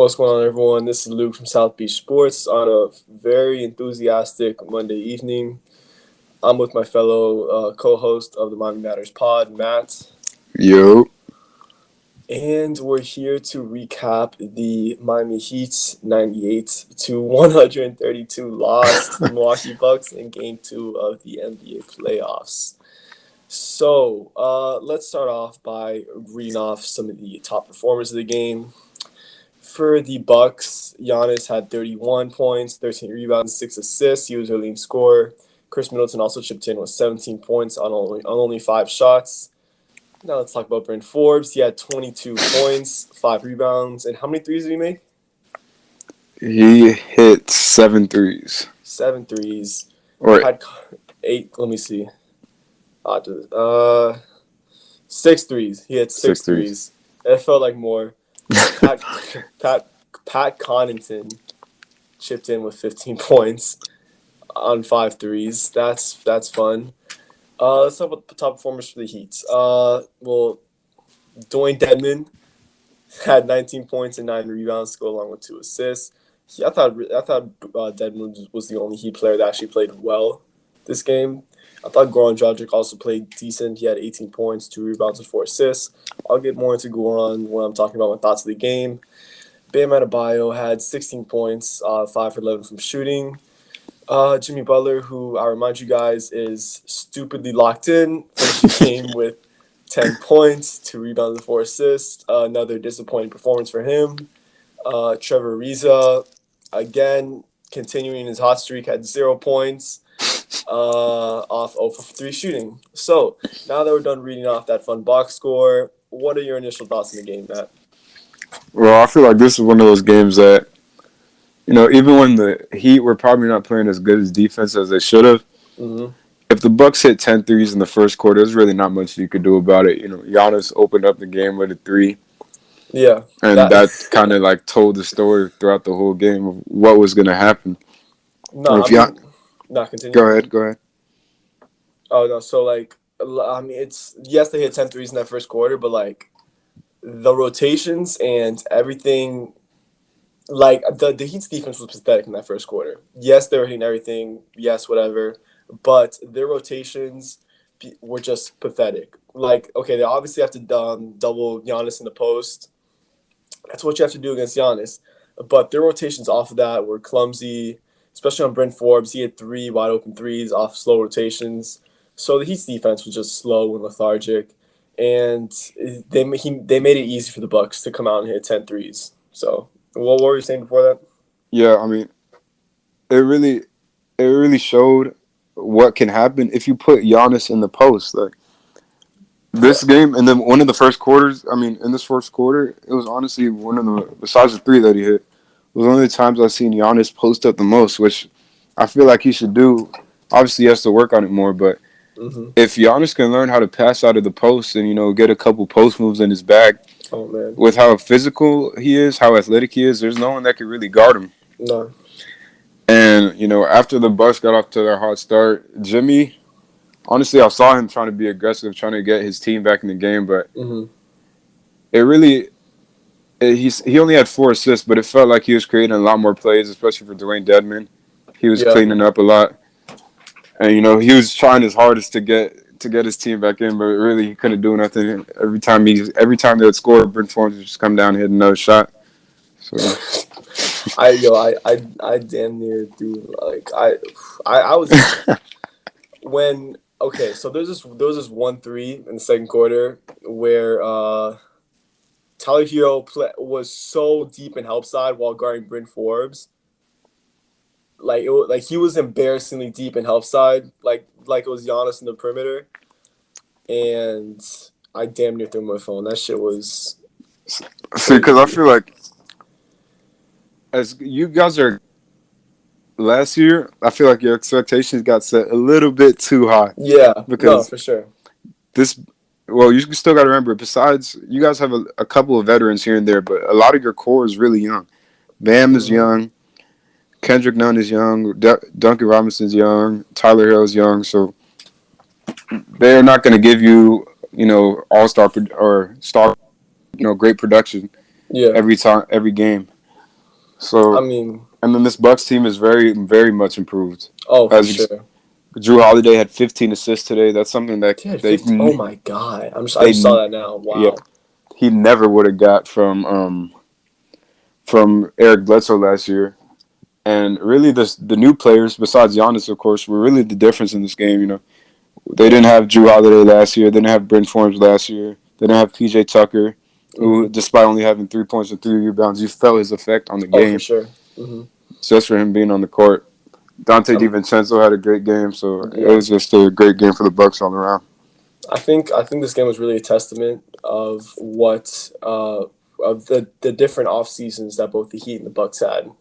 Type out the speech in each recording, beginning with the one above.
What's going on, everyone? This is Luke from South Beach Sports on a very enthusiastic Monday evening. I'm with my fellow co-host of the Miami Matters pod, Matt. Yo. And we're here to recap the Miami Heat's 98-132 loss to the Milwaukee Bucks in Game 2 of the NBA playoffs. So let's start off by reading off some of the top performers of the game. For the Bucks, Giannis had 31 points, 13 rebounds, 6 assists. He was their leading scorer. Chris Middleton also chipped in with 17 points on only 5 shots. Now let's talk about Brent Forbes. He had 22 points, 5 rebounds. And how many threes did he make? He hit 7 threes. 7 threes. Or had 8, let me see. 6 threes. He had 6 threes. It felt like more. Pat Connaughton chipped in with 15 points on 5 threes. That's fun. Let's talk about the top performers for the Heat. Dwayne Dedmon had 19 points and 9 rebounds to go along with 2 assists. I thought Dedmon was the only Heat player that actually played well this game. I thought Goran Dragic also played decent. He had 18 points, 2 rebounds, and 4 assists. I'll get more into Goran when I'm talking about my thoughts of the game. Bam Adebayo had 16 points, 5 for 11 from shooting. Jimmy Butler, who I remind you guys is stupidly locked in, finished the game with 10 points, 2 rebounds, and 4 assists. Another disappointing performance for him. Trevor Ariza, again, continuing his hot streak, had 0 points. Off 0 for 3 shooting. So, now that we're done reading off that fun box score, what are your initial thoughts in the game, Matt? Well, I feel like this is one of those games that, even when the Heat were probably not playing as good as defense as they should have, if the Bucks hit 10 threes in the first quarter, there's really not much you could do about it. Giannis opened up the game with a 3. Yeah. And that kind of told the story throughout the whole game of what was going to happen. Continue. Go ahead. Oh, no, so, it's, yes, they hit 10 threes in that first quarter, but, the rotations and everything, the Heat's defense was pathetic in that first quarter. Yes, they were hitting everything, yes, whatever, but their rotations were just pathetic. Okay, they obviously have to double Giannis in the post. That's what you have to do against Giannis. But their rotations off of that were clumsy, especially on Brent Forbes. He had 3 wide-open threes off slow rotations. So the Heat's defense was just slow and lethargic. And they made it easy for the Bucks to come out and hit 10 threes. So what were you saying before that? Yeah, I mean, it really showed what can happen if you put Giannis in the post. This game, and then one of the first quarters, in this first quarter, it was honestly one of the, besides the 3 that he hit, it was one of the times I've seen Giannis post up the most, which I feel like he should do. Obviously, he has to work on it more, but if Giannis can learn how to pass out of the post and, get a couple post moves in his bag, with how physical he is, how athletic he is, there's no one that can really guard him. No. And, after the Bucks got off to their hot start, Jimmy, honestly, I saw him trying to be aggressive, trying to get his team back in the game, but he only had 4 assists, but it felt like he was creating a lot more plays, especially for Dwayne Dedmon. He was cleaning up a lot. And, he was trying his hardest to get his team back in, but really he couldn't do nothing. Every time they would score, Brent Forbes would just come down and hit another shot. So I damn near do I was when so there was this 1-3 in the second quarter where Tyler Hero was so deep in help side while guarding Brent Forbes. He was embarrassingly deep in help side, like it was Giannis in the perimeter, and I damn near threw my phone. That shit was. See, because I feel like as you guys are last year, I feel like your expectations got set a little bit too high. Yeah, because for sure. You still got to remember. Besides, you guys have a couple of veterans here and there, but a lot of your core is really young. Bam is young. Kendrick Nunn is young. Duncan Robinson's young. Tyler Hill's young. So they're not going to give you, all-star or star, great production every game. So, I mean, and then this Bucks team is very, very much improved. oh, for As sure. Drew Holiday had 15 assists today. That's something that They had 50. Oh my god! I they just saw that now. yeah Wow. he never would have got from Eric Bledsoe last year. And really, the new players besides Giannis, of course, were really the difference in this game. They didn't have Drew Holiday last year. They didn't have Brent Forbes last year. They didn't have PJ Tucker, who, Hmm. despite only having 3 points and 3 rebounds, you felt his effect on the Oh, for game sure. Hmm. just for him being on the court. Dante Um, DiVincenzo had a great game, so it yeah. was just a great game for the Bucks all around. I think this game was really a testament of what of the different off seasons that both the Heat and the Bucks had.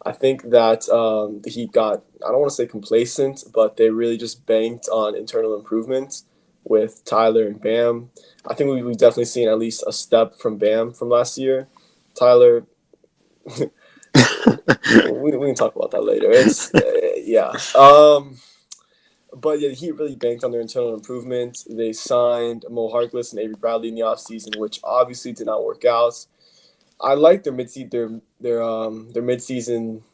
I think that the Heat got, I don't want to say complacent, but they really just banked on internal improvements with Tyler and Bam. I think we've definitely seen at least a step from Bam from last year. Tyler, we can talk about that later. It's yeah. But yeah, he really banked on their internal improvement. They signed Mo Harkless and Avery Bradley in the offseason, which obviously did not work out. I like their mid-season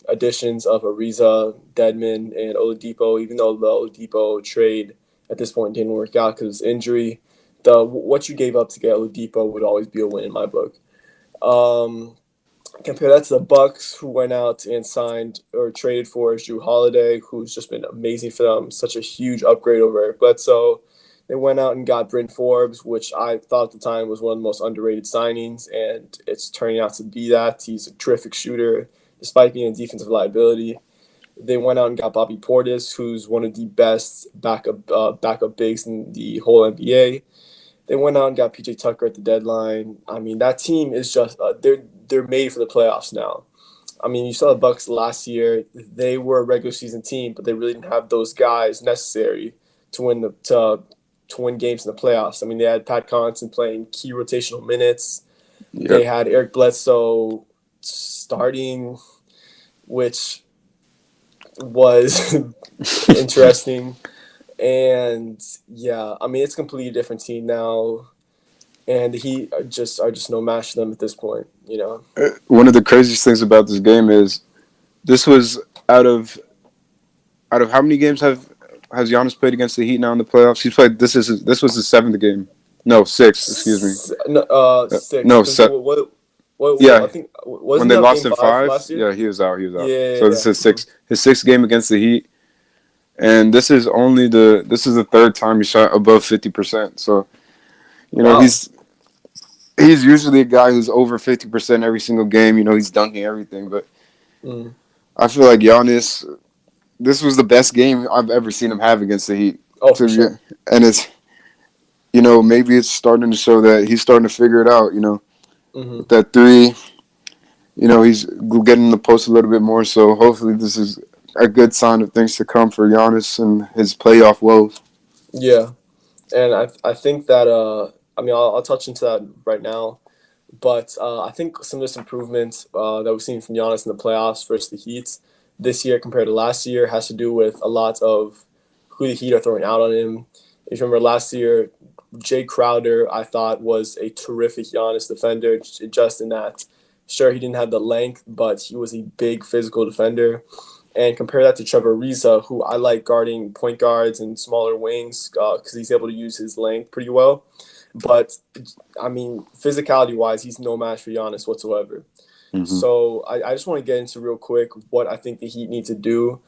additions of Ariza, Deadman, and Oladipo. Even though the Oladipo trade at this point didn't work out because of injury, the what you gave up to get Oladipo would always be a win in my book. Um, Compare that to the Bucks, who went out and signed or traded for Drew Holiday, who's just been amazing for them. Such a huge upgrade over Eric Bledsoe. They went out and got Brent Forbes, which I thought at the time was one of the most underrated signings, and it's turning out to be that. He's a terrific shooter, despite being a defensive liability. They went out and got Bobby Portis, who's one of the best backup bigs in the whole NBA. They went out and got PJ Tucker at the deadline. I mean, that team is just they're made for the playoffs now. I mean, you saw the Bucks last year; they were a regular season team, but they really didn't have those guys necessary to win to win games in the playoffs. I mean, they had Pat Connaughton playing key rotational minutes. They Yep. had Eric Bledsoe starting, which was interesting. And yeah, I mean, it's a completely different team now, and the Heat are just no match for them at this point. One of the craziest things about this game is this was out of how many games has Giannis played against the Heat now in the playoffs? He's played. This was his seventh game. No, sixth. Excuse me. No, Uh, six. no, Because se- what yeah. I think When wasn't they that lost game in 5 five, last year? yeah, he was out. He was out. Yeah, So this is yeah. his sixth game against the Heat, and this is the third time he shot above 50%. So Wow. he's usually a guy who's over 50% every single game. He's dunking everything, but Mm. I feel like Giannis. This was the best game I've ever seen him have against the Heat. Oh, To for be, sure. and it's maybe it's starting to show that he's starting to figure it out. Hmm. With that three, he's getting in the post a little bit more. So hopefully this is a good sign of things to come for Giannis and his playoff woes. Yeah, and I think that I mean I'll touch into that right now. But I think some of this improvement that we've seen from Giannis in the playoffs versus the Heat this year compared to last year has to do with a lot of who the Heat are throwing out on him. If you remember last year, Jay Crowder, I thought, was a terrific Giannis defender, just in that, sure, he didn't have the length, but he was a big physical defender. And compare that to Trevor Ariza, who I like guarding point guards and smaller wings because he's able to use his length pretty well. But I mean, physicality wise, he's no match for Giannis whatsoever. Hmm. So I just want to get into real quick what I think the Heat need to do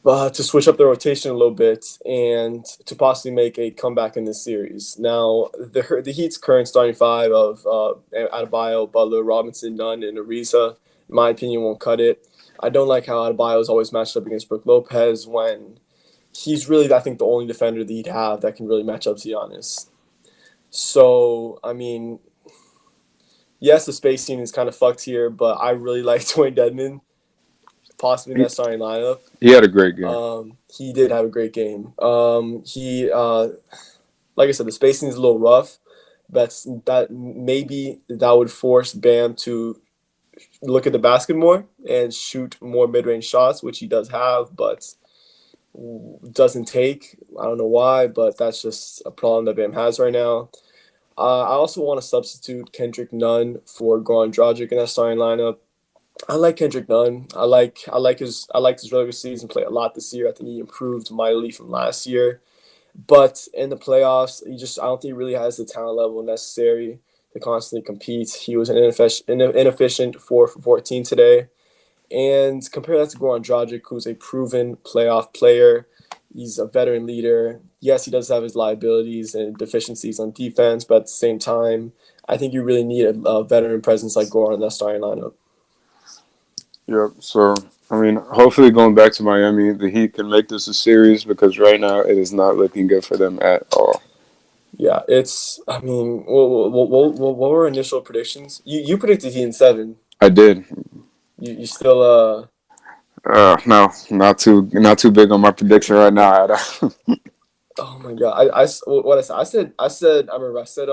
to switch up their rotation a little bit and to possibly make a comeback in this series. Now, the Heat's current starting five of Adebayo, Butler, Robinson, Nunn, and Ariza, in my opinion, won't cut it. I don't like how Adebayo is always matched up against Brook Lopez when he's really, I think, the only defender that he'd have that can really match up to Giannis. So, I mean, yes, the spacing is kind of fucked here, but I really like Dwayne Dedman, possibly in He, that starting lineup. he had a great game. He did have a great game. Like I said, the spacing is a little rough. That maybe that would force Bam to look at the basket more and shoot more mid-range shots, which he does have, but doesn't take. I don't know why, but that's just a problem that Bam has right now. I also want to substitute Kendrick Nunn for Goran Dragic in that starting lineup. I like Kendrick Nunn. I like his regular season play a lot this year. I think he improved mightily from last year. But in the playoffs, I don't think he really has the talent level necessary to constantly compete. He was an inefficient 4 for 14 today. And compare that to Goran Dragic, who's a proven playoff player. He's a veteran leader. Yes, he does have his liabilities and deficiencies on defense, but at the same time, I think you really need a veteran presence like Goran in that starting lineup. Yep. So, I mean, hopefully going back to Miami, the Heat can make this a series because right now it is not looking good for them at all. Yeah, it's. I mean, what were initial predictions? You predicted Heat in 7. I did. You still No, not too big on my prediction right now. Oh my god! What I said I remember I said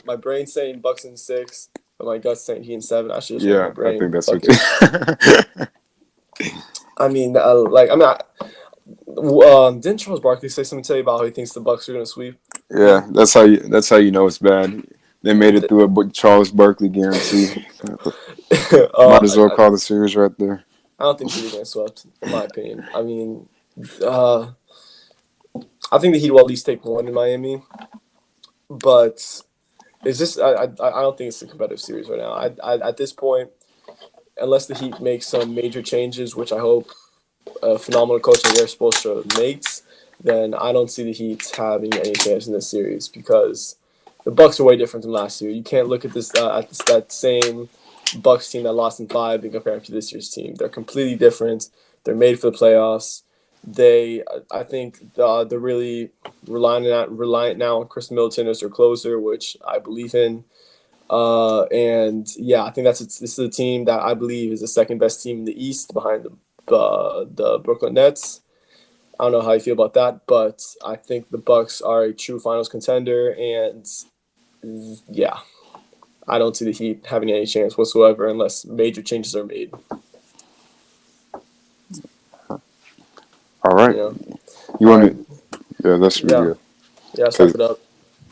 my brain saying Bucks in 6, but my gut saying Heat in 7. I should just went with Yeah, my I think brain. that's Fuck what it. I mean, didn't Charles Barkley say something to you about how he thinks the Bucks are gonna sweep? Yeah, that's how you know it's bad. They made it through a Charles Barkley guarantee. Might as well call the series right there. I don't think the Heat are gonna swept, in my opinion. I mean, uh, I think the Heat will at least take one in Miami, but it's just I don't think it's a competitive series right now. At this point, unless the Heat make some major changes, which I hope a phenomenal coach like Eric Spoelstra makes, then I don't see the Heat having any chance in this series because the Bucks are way different than last year. You can't look at that same Bucks team that lost in 5 and compare them to this year's team. They're completely different. They're made for the playoffs. I think they're really reliant now on Chris Middleton as their closer, which I believe in. And yeah, I think this is a team that I believe is the second best team in the East behind the Brooklyn Nets. I don't know how you feel about that, but I think the Bucks are a true finals contender, and yeah, I don't see the Heat having any chance whatsoever unless major changes are made. All right, You know, you want to? Yeah, that should be yeah, good. yeah. Let's wrap it up.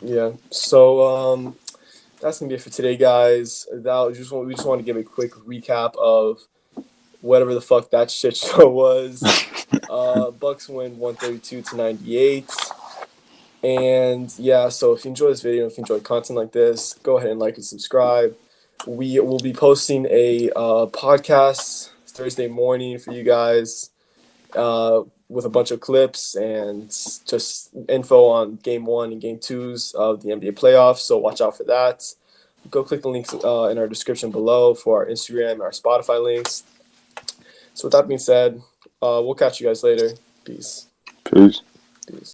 Yeah. So that's gonna be it for today, guys. We just want to give a quick recap of whatever the fuck that shit show was. Bucks win 132-98. And yeah, so if you enjoy this video, if you enjoy content like this, go ahead and like and subscribe. We will be posting a podcast Thursday morning for you guys with a bunch of clips and just info on Game 1 and Game 2s of the NBA playoffs. So watch out for that. Go click the links in our description below for our Instagram and our Spotify links. So with that being said, we'll catch you guys later. Peace. Peace.